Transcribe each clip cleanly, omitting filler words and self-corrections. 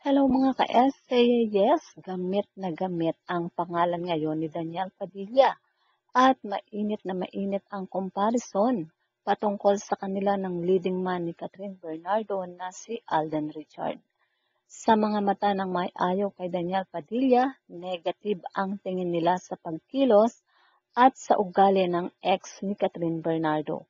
Hello mga ka-essay, yes, gamit na gamit ang pangalan ngayon ni Daniel Padilla at mainit ang comparison patungkol sa kanila ng leading man ni Catherine Bernardo na si Alden Richard. Sa mga mata ng may ayaw kay Daniel Padilla, negative ang tingin nila sa pagkilos at sa ugali ng ex ni Catherine Bernardo.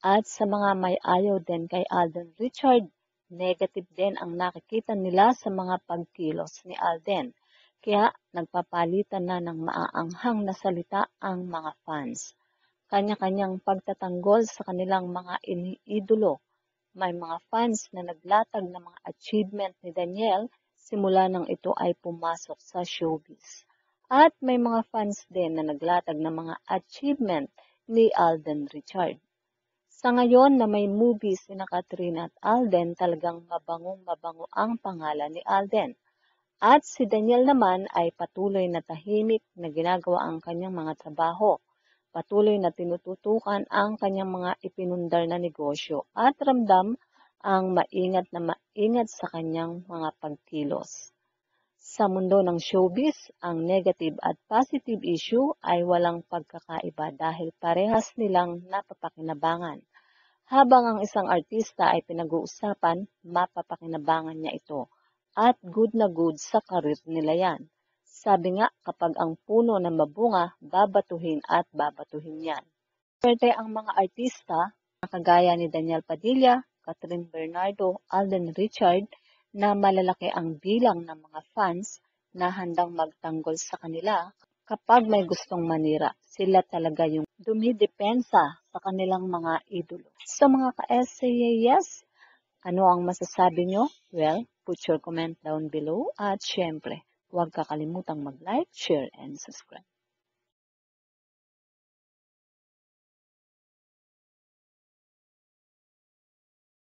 At sa mga may ayaw din kay Alden Richard, negative din ang nakikita nila sa mga pagkilos ni Alden. Kaya nagpapalitan na ng maaanghang na salita ang mga fans. Kanya-kanyang pagtatanggol sa kanilang mga iniidolo. May mga fans na naglatag ng mga achievement ni Daniel simula nang ito ay pumasok sa showbiz. At may mga fans din na naglatag ng mga achievement ni Alden Richard. Sa ngayon na may movie sina Catherine at Alden, talagang mabangong-mabango ang pangalan ni Alden. At si Daniel naman ay patuloy na tahimik na ginagawa ang kanyang mga trabaho. Patuloy na tinututukan ang kanyang mga ipinundar na negosyo at ramdam ang maingat sa kanyang mga pagkilos. Sa mundo ng showbiz, ang negative at positive issue ay walang pagkakaiba dahil parehas nilang napapakinabangan. Habang ang isang artista ay pinag-uusapan, mapapakinabangan niya ito at good na good sa karir nila yan. Sabi nga, kapag ang puno na mabunga, babatuhin at babatuhin yan. Swerte ang mga artista na kagaya ni Daniel Padilla, Catherine Bernardo, Alden Richard, na malalaki ang bilang ng mga fans na handang magtanggol sa kanila kapag may gustong manira. Sila talaga yung dumidepensa sa kanilang mga idolo. Sa mga ka-SAAS, ano ang masasabi nyo? Well, put your comment down below at syempre, huwag kakalimutang mag-like, share, and subscribe.